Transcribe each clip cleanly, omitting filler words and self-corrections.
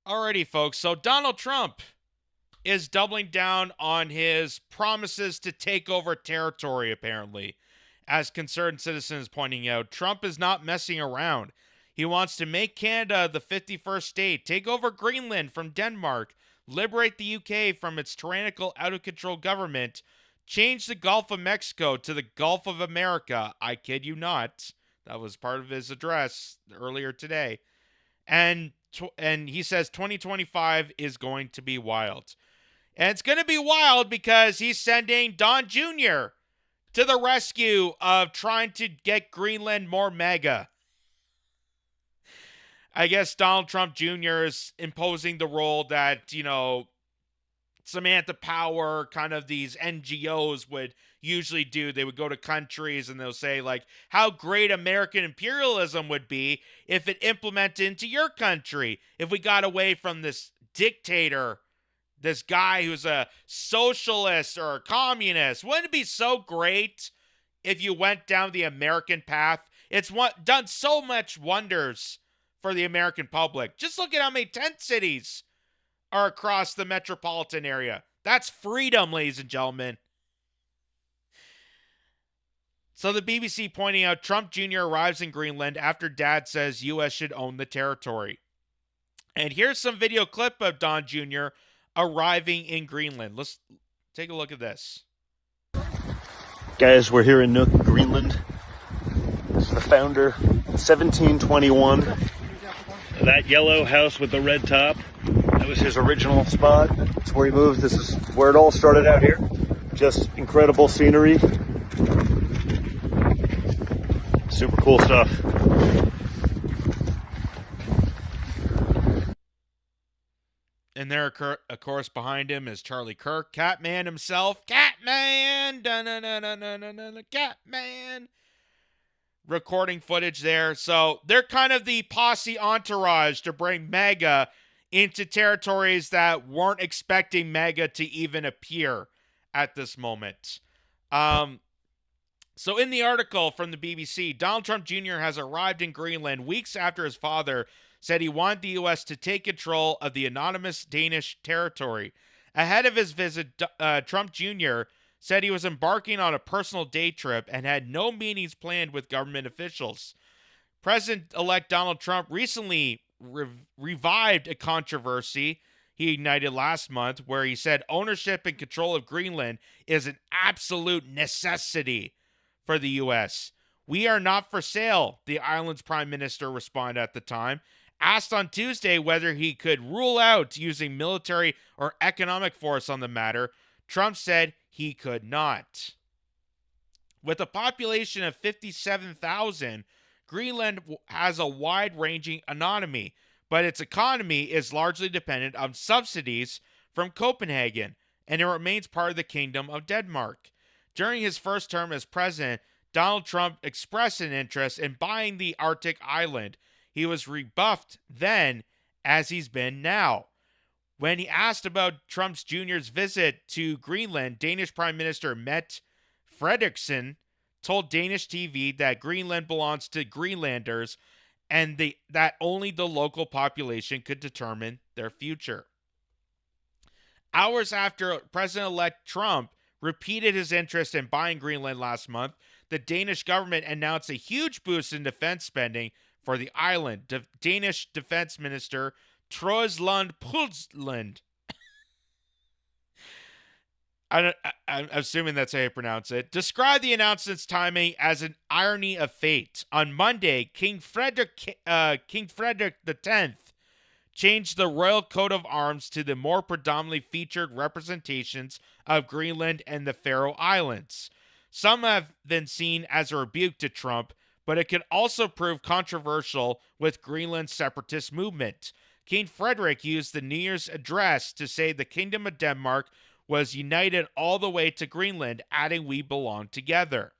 Alrighty, folks. So Donald Trump is doubling down on his promises to take over territory, apparently. As concerned citizens pointing out, Trump is not messing around. He wants to make Canada the 51st state, take over Greenland from Denmark, liberate the UK from its tyrannical, out of control government, change the Gulf of Mexico to the Gulf of America. I kid you not. That was part of his address earlier today. And he says 2025 is going to be wild. And it's going to be wild because he's sending Don Jr. to the rescue of trying to get Greenland more mega. I guess Donald Trump Jr. is imposing the role that, Samantha Power, kind of these NGOs would usually do. They would go to countries and they'll say, like, how great American imperialism would be if it implemented into your country, if we got away from this dictator, this guy who's a socialist or a communist. Wouldn't it be so great if you went down the American path? It's done so much wonders for the American public. Just look at how many tent cities are across the metropolitan area. That's freedom, ladies and gentlemen. So the BBC pointing out Trump Jr. arrives in Greenland after dad says US should own the territory. And here's some video clip of Don Jr. arriving in Greenland. Let's take a look at this. Guys, we're here in Nuuk, Greenland. This is the founder, 1721. That yellow house with the red top, that was his original spot. That's where he moved. This is where it all started out here. Just incredible scenery. Super cool stuff. And there, of course, behind him is Charlie Kirk, Catman himself. Catman! Catman! Recording footage there. So they're kind of the posse entourage to bring MAGA into territories that weren't expecting MAGA to even appear at this moment. So in the article from the BBC, Donald Trump Jr. has arrived in Greenland weeks after his father said he wanted the U.S. to take control of the anonymous Danish territory. Ahead of his visit, Trump Jr. said he was embarking on a personal day trip and had no meetings planned with government officials. President-elect Donald Trump recently revived a controversy he ignited last month where he said ownership and control of Greenland is an absolute necessity for the U.S. We are not for sale, the island's prime minister responded at the time. Asked on Tuesday whether he could rule out using military or economic force on the matter, Trump said he could not. With a population of 57,000, Greenland has a wide-ranging economy, but its economy is largely dependent on subsidies from Copenhagen, and it remains part of the Kingdom of Denmark. During his first term as president, Donald Trump expressed an interest in buying the Arctic island. He was rebuffed then, as he's been now. When he asked about Trump Jr.'s visit to Greenland, Danish Prime Minister Mette Frederiksen told Danish TV that Greenland belongs to Greenlanders and that only the local population could determine their future. Hours after President-elect Trump repeated his interest in buying Greenland last month, the Danish government announced a huge boost in defense spending for the island. Danish Defense Minister Troels Lund Poulsland. I'm assuming that's how you pronounce it. Described the announcement's timing as an irony of fate. On Monday, King Frederick X changed the royal coat of arms to the more predominantly featured representations of Greenland and the Faroe Islands. Some have been seen as a rebuke to Trump, but it could also prove controversial with Greenland's separatist movement. King Frederick used the New Year's address to say the Kingdom of Denmark was united all the way to Greenland, adding we belong together.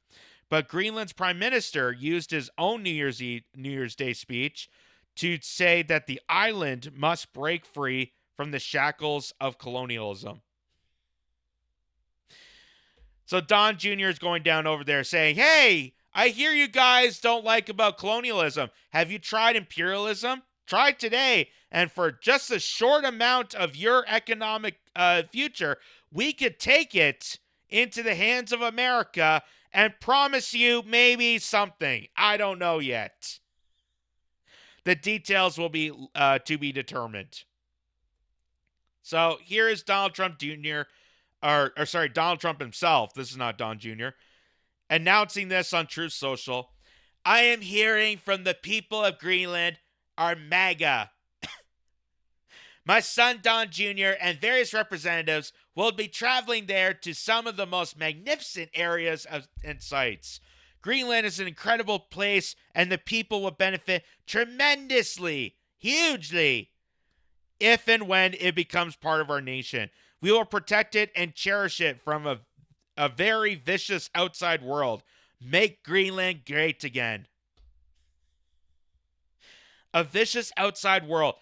But Greenland's prime minister used his own New Year's Day speech to say that the island must break free from the shackles of colonialism. So Don Jr. is going down over there saying, hey, I hear you guys don't like about colonialism. Have you tried imperialism? try today, and for just a short amount of your economic future, we could take it into the hands of America and promise you maybe something. I don't know yet. The details will be to be determined. So here is Donald Trump Jr., or sorry, Donald Trump himself. This is not Don Jr., announcing this on Truth Social. I am hearing from the people of Greenland are MAGA. My son Don Jr. and various representatives will be traveling there to some of the most magnificent areas and sites. Greenland is an incredible place, and the people will benefit tremendously, hugely, if and when it becomes part of our nation. We will protect it and cherish it from a very vicious outside world. Make Greenland great again. A vicious outside world.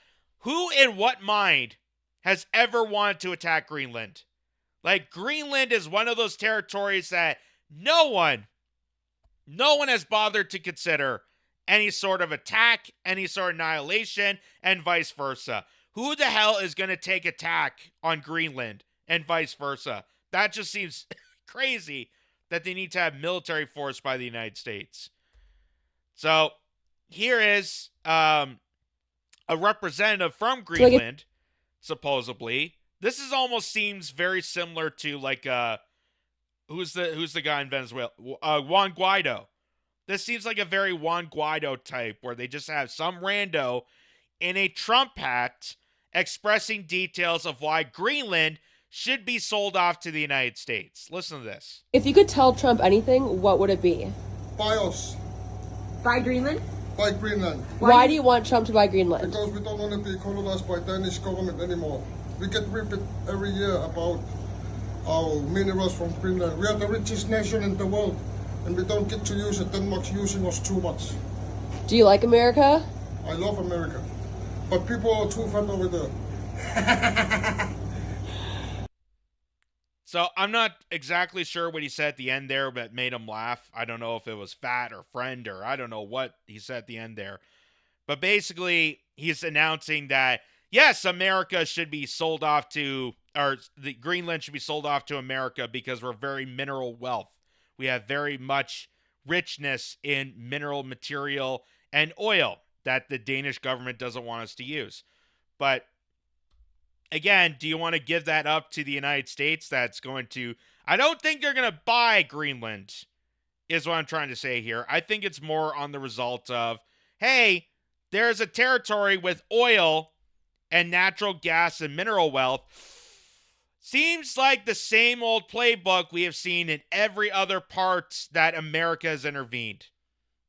Who in what mind has ever wanted to attack Greenland? Like, Greenland is one of those territories that no one has bothered to consider any sort of attack, any sort of annihilation, and vice versa. Who the hell is going to take attack on Greenland and vice versa? That just seems crazy that they need to have military force by the United States. So here is a representative from Greenland, supposedly. This is almost seems very similar to like who's the guy in Venezuela? Juan Guaido. This seems like a very Juan Guaido type, where they just have some rando in a Trump hat expressing details of why Greenland should be sold off to the United States. Listen to this. If you could tell Trump anything, what would it be? Buy us. Buy Greenland? Buy Greenland. Why do you want Trump to buy Greenland? Because we don't want to be colonized by Danish government anymore. We get ripped every year about our minerals from Greenland. We are the richest nation in the world, and we don't get to use it. Denmark's using us too much. Do you like America? I love America, but people are too fat over there. So I'm not exactly sure what he said at the end there, but made him laugh. I don't know if it was fat or friend, or I don't know what he said at the end there. But basically, he's announcing that, yes, America should be sold off to, or the Greenland should be sold off to America because we're very mineral wealth. We have very much richness in mineral material and oil that the Danish government doesn't want us to use. But again, do you want to give that up to the United States? That's going to, I don't think they're going to buy Greenland, is what I'm trying to say here. I think it's more on the result of, hey, there's a territory with oil and natural gas and mineral wealth. Seems like the same old playbook we have seen in every other part that America has intervened.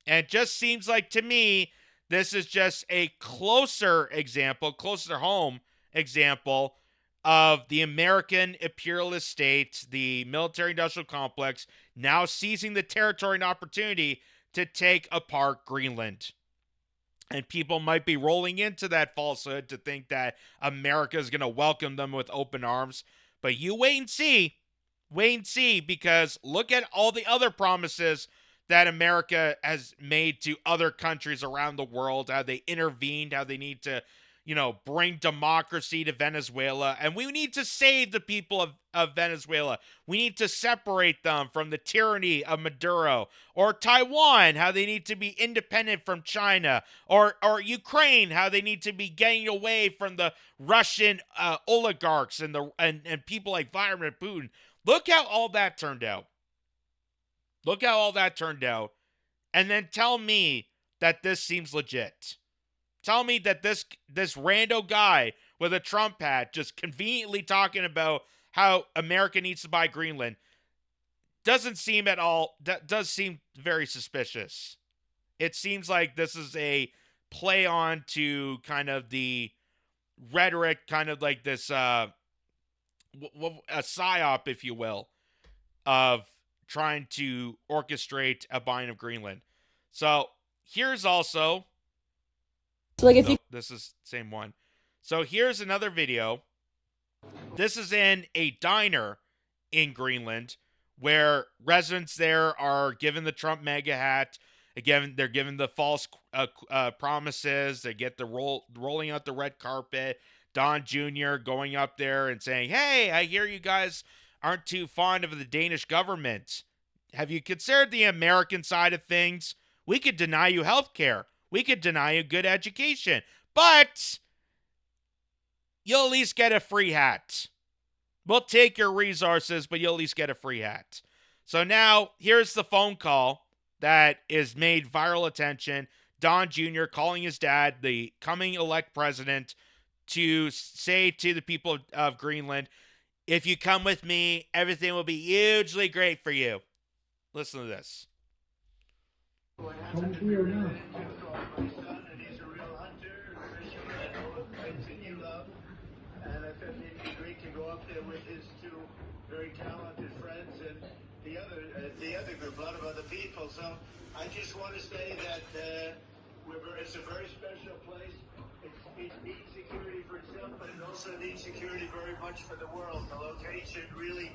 And it just seems like, to me, this is just a closer example, closer home example of the American imperialist state, the military-industrial complex, now seizing the territory and opportunity to take apart Greenland. And people might be rolling into that falsehood to think that America is going to welcome them with open arms. But you wait and see. Wait and see, because look at all the other promises that America has made to other countries around the world, how they intervened, how they need to, bring democracy to Venezuela. And we need to save the people of Venezuela. We need to separate them from the tyranny of Maduro. Or Taiwan, how they need to be independent from China. Or Ukraine, how they need to be getting away from the Russian oligarchs and people like Vladimir Putin. Look how all that turned out. Look how all that turned out. And then tell me that this seems legit. Tell me that this rando guy with a Trump hat just conveniently talking about how America needs to buy Greenland doesn't seem at all, that does seem very suspicious. It seems like this is a play on to kind of the rhetoric, kind of like this, a psyop, if you will, of trying to orchestrate a buying of Greenland. So here's also, this is the same one. So here's another video. This is in a diner in Greenland where residents there are given the Trump mega hat Again, they're given the false promises. They get the rolling out the red carpet. Don Jr. going up there and saying, "Hey, I hear you guys aren't too fond of the Danish government. Have you considered the American side of things? We could deny you health care. We could deny you good education. But you'll at least get a free hat. We'll take your resources, but you'll at least get a free hat." So now, here's the phone call that is made viral attention. Don Jr. calling his dad, the coming elect president, to say to the people of Greenland, "If you come with me, everything will be hugely great for you." Listen to this. Come here now. And I thought it'd be great to go up there with his two very talented friends and the other group, a lot of other people. So I just want to say that it's a very special place. It needs security for itself, but it also needs security very much for the world. The location really,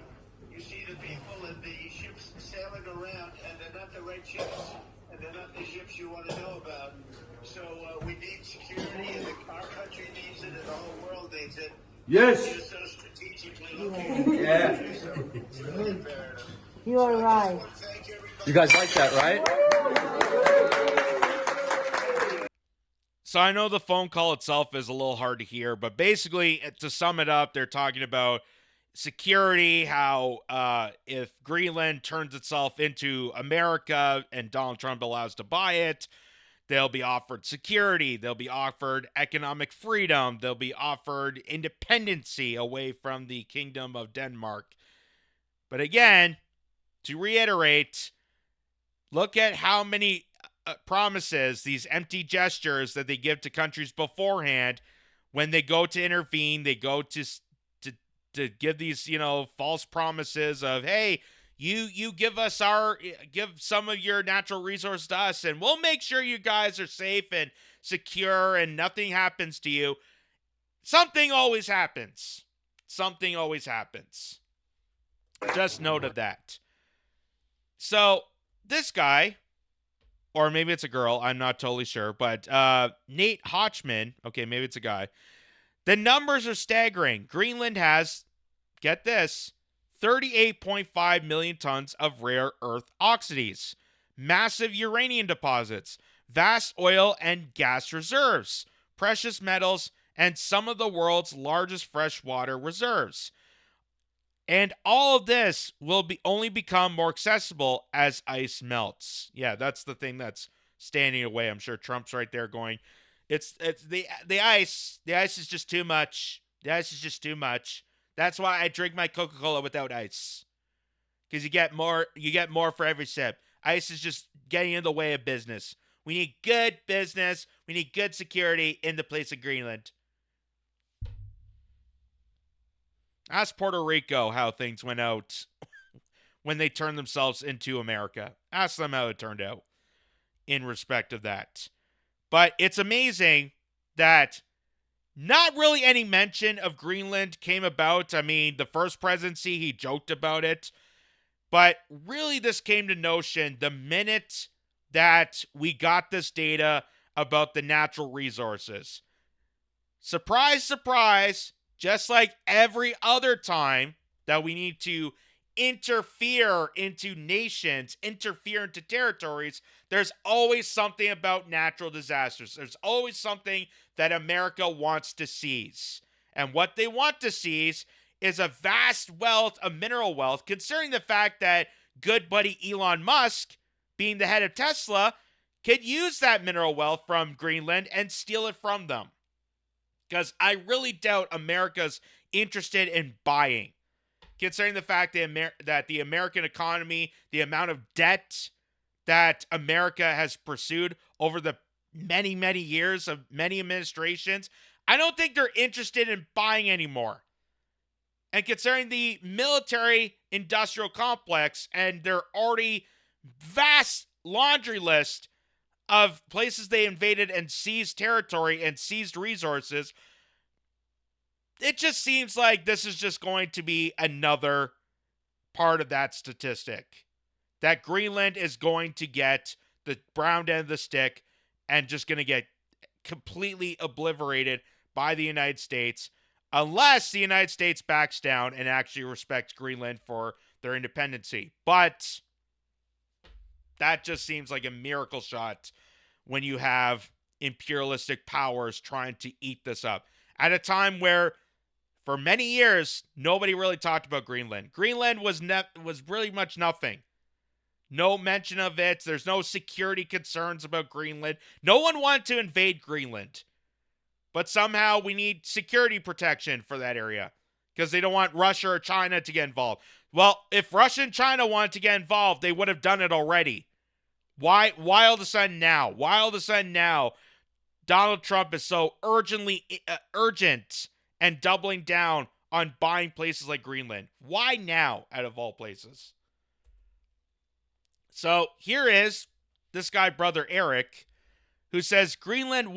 you see the people and the ships sailing around, and they're not the right ships, and they're not the ships you want to know about. So we need security, and our country needs it, and the whole world needs it. Yes. It's so strategically located. Yeah. So it's really imperative. You are right. You guys like that, right? So I know the phone call itself is a little hard to hear, but basically, to sum it up, they're talking about security, how if Greenland turns itself into America and Donald Trump allows to buy it, they'll be offered security, they'll be offered economic freedom, they'll be offered independency away from the Kingdom of Denmark. But again, to reiterate, look at how many promises, these empty gestures that they give to countries beforehand when they go to intervene, they go to give these, false promises of, "Hey, you give some of your natural resources to us, and we'll make sure you guys are safe and secure and nothing happens to you." Something always happens. Something always happens. Just noted that. So this guy, or maybe it's a girl, I'm not totally sure, but Nate Hochman, okay, maybe it's a guy. The numbers are staggering. Greenland has, get this, 38.5 million tons of rare earth oxides, massive uranium deposits, vast oil and gas reserves, precious metals, and some of the world's largest freshwater reserves. And all of this will only become more accessible as ice melts. Yeah, that's the thing that's standing away. I'm sure Trump's right there going, it's the ice. The ice is just too much. The ice is just too much. That's why I drink my Coca-Cola without ice. Because you get more for every sip. Ice is just getting in the way of business. We need good business. We need good security in the place of Greenland. Ask Puerto Rico how things went out when they turned themselves into America. Ask them how it turned out in respect of that. But it's amazing that not really any mention of Greenland came about. I mean, the first presidency, he joked about it. But really, this came to notion the minute that we got this data about the natural resources. Surprise, surprise. Just like every other time that we need to interfere into nations, interfere into territories, there's always something about natural disasters. There's always something that America wants to seize. And what they want to seize is a vast wealth of mineral wealth, considering the fact that good buddy Elon Musk, being the head of Tesla, could use that mineral wealth from Greenland and steal it from them. Because I really doubt America's interested in buying. Considering the fact that the American economy, the amount of debt that America has pursued over the many, many years of many administrations, I don't think they're interested in buying anymore. And considering the military-industrial complex and their already vast laundry list of places they invaded and seized territory and seized resources, it just seems like this is just going to be another part of that statistic. That Greenland is going to get the brown end of the stick and just going to get completely obliterated by the United States unless the United States backs down and actually respects Greenland for their independency. But that just seems like a miracle shot when you have imperialistic powers trying to eat this up at a time where for many years nobody really talked about Greenland. Greenland was really much nothing. No mention of it. There's no security concerns about Greenland. No one wanted to invade Greenland. But somehow we need security protection for that area because they don't want Russia or China to get involved. Well, if Russia and China wanted to get involved, they would have done it already. Why all of a sudden now? Why all of a sudden now Donald Trump is so urgent and doubling down on buying places like Greenland? Why now, out of all places? So here is this guy, Brother Eric, who says Greenland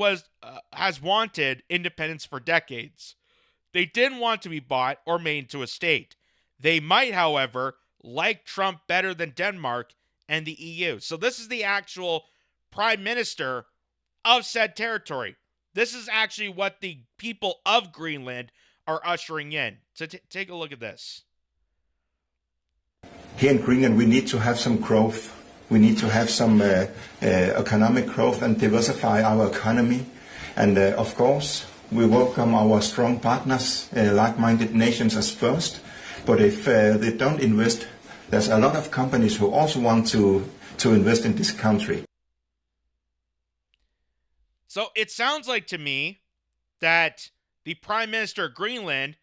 has wanted independence for decades. They didn't want to be bought or made into a state. They might, however, like Trump better than Denmark and the EU. So this is the actual prime minister of said territory. This is actually what the people of Greenland are ushering in. So take a look at this. Here in Greenland, we need to have some growth. We need to have some economic growth and diversify our economy. And of course, we welcome our strong partners, like-minded nations as first. But if they don't invest, there's a lot of companies who also want to invest in this country. So it sounds like to me that the Prime Minister of Greenland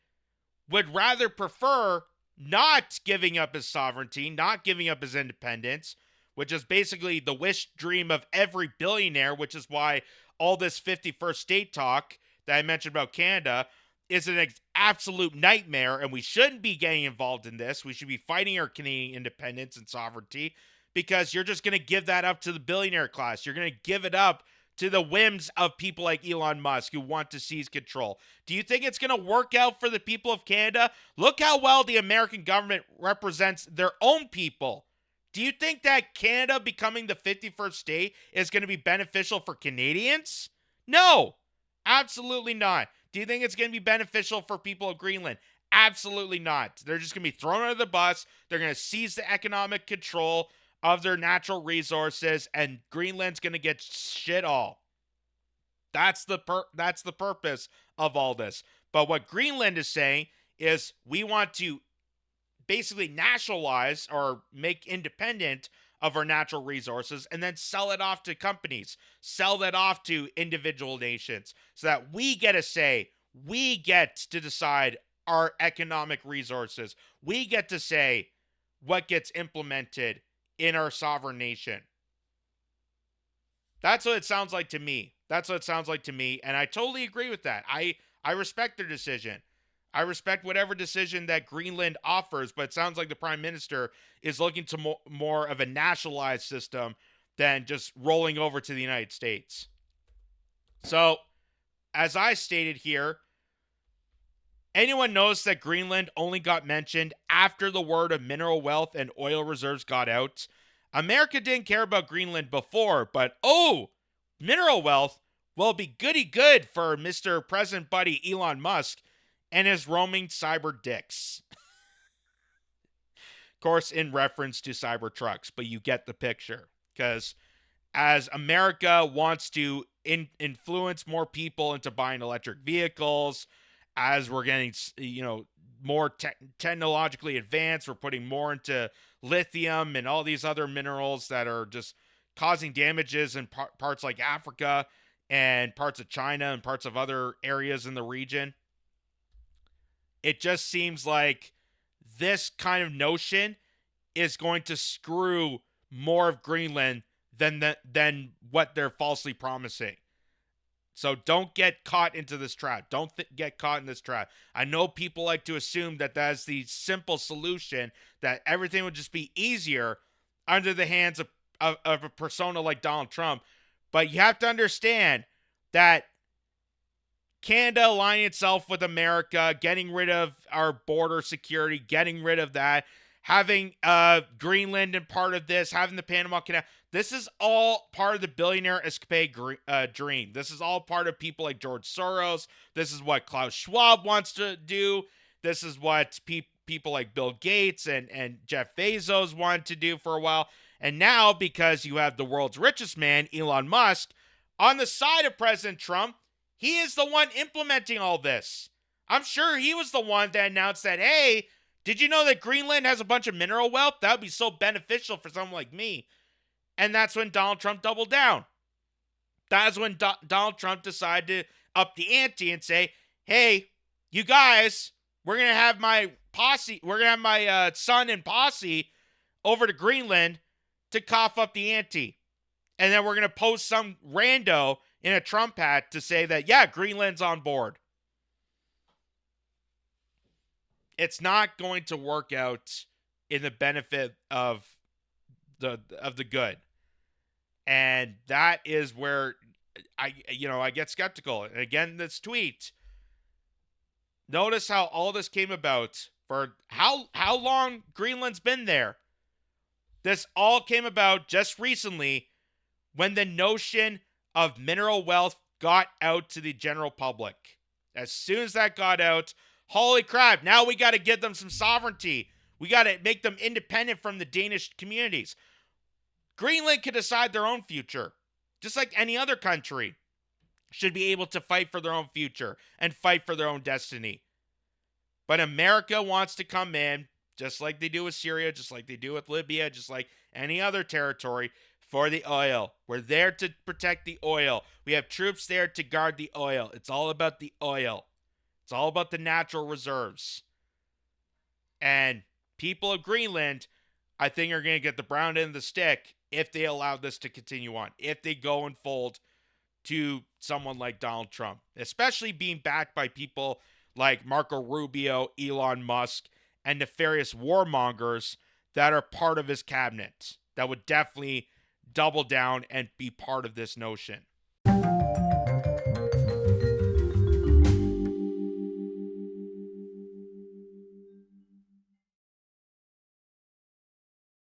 would rather prefer not giving up his sovereignty, not giving up his independence, which is basically the wish dream of every billionaire, which is why all this 51st state talk that I mentioned about Canada is an absolute nightmare, and we shouldn't be getting involved in this. We should be fighting our Canadian independence and sovereignty because you're just going to give that up to the billionaire class. You're going to give it up to the whims of people like Elon Musk who want to seize control. Do you think it's going to work out for the people of Canada? Look how well the American government represents their own people. Do you think that Canada becoming the 51st state is going to be beneficial for Canadians? No, absolutely not. Do you think it's going to be beneficial for people of Greenland? Absolutely not. They're just going to be thrown under the bus. They're going to seize the economic control of their natural resources, and Greenland's going to get shit all. That's the purpose of all this. But what Greenland is saying is we want to basically nationalize or make independent of our natural resources and then sell it off to companies, sell that off to individual nations so that we get a say. We get to decide our economic resources. We get to say what gets implemented in our sovereign nation. That's what it sounds like to me. That's what it sounds like to me. And I totally agree with that. I respect their decision. I respect whatever decision that Greenland offers, but it sounds like the Prime Minister is looking to more of a nationalized system than just rolling over to the United States. So, as I stated here, anyone knows that Greenland only got mentioned after the word of mineral wealth and oil reserves got out. America didn't care about Greenland before, but mineral wealth will be goody good for Mr. President Buddy Elon Musk and his roaming cyber dicks. Of course, in reference to cyber trucks, but you get the picture. Because as America wants to influence more people into buying electric vehicles, as we're getting, more technologically advanced, we're putting more into lithium and all these other minerals that are just causing damages in parts like Africa and parts of China and parts of other areas in the region. It just seems like this kind of notion is going to screw more of Greenland than what they're falsely promising. So don't get caught into this trap. Don't get caught in this trap. I know people like to assume that that's the simple solution, that everything would just be easier under the hands of a persona like Donald Trump. But you have to understand that Canada aligning itself with America, getting rid of our border security, getting rid of that, having Greenland and part of this, having the Panama Canal. This is all part of the billionaire escapade dream. This is all part of people like George Soros. This is what Klaus Schwab wants to do. This is what people like Bill Gates and Jeff Bezos wanted to do for a while. And now, because you have the world's richest man, Elon Musk, on the side of President Trump, he is the one implementing all this. I'm sure he was the one that announced that, hey, did you know that Greenland has a bunch of mineral wealth? That would be so beneficial for someone like me. And that's when Donald Trump doubled down. That's when Donald Trump decided to up the ante and say, hey, you guys, we're going to have my posse, we're going to have my son and posse over to Greenland to cough up the ante. And then we're going to post some rando in a Trump hat to say that, yeah, Greenland's on board. It's not going to work out in the benefit of the good. And that is where I get skeptical. And again, this tweet, notice how all this came about. For how long Greenland's been there. This all came about just recently when the notion of mineral wealth got out to the general public. As soon as that got out, holy crap, now we got to give them some sovereignty. We got to make them independent from the Danish communities. Greenland can decide their own future, just like any other country should be able to fight for their own future and fight for their own destiny. But America wants to come in, just like they do with Syria, just like they do with Libya, just like any other territory, for the oil. We're there to protect the oil. We have troops there to guard the oil. It's all about the oil. It's all about the natural reserves. And people of Greenland, I think, are going to get the brown end of the stick if they allow this to continue on. If they go and fold to someone like Donald Trump. Especially being backed by people like Marco Rubio, Elon Musk, and nefarious warmongers that are part of his cabinet. That would definitely double down and be part of this notion.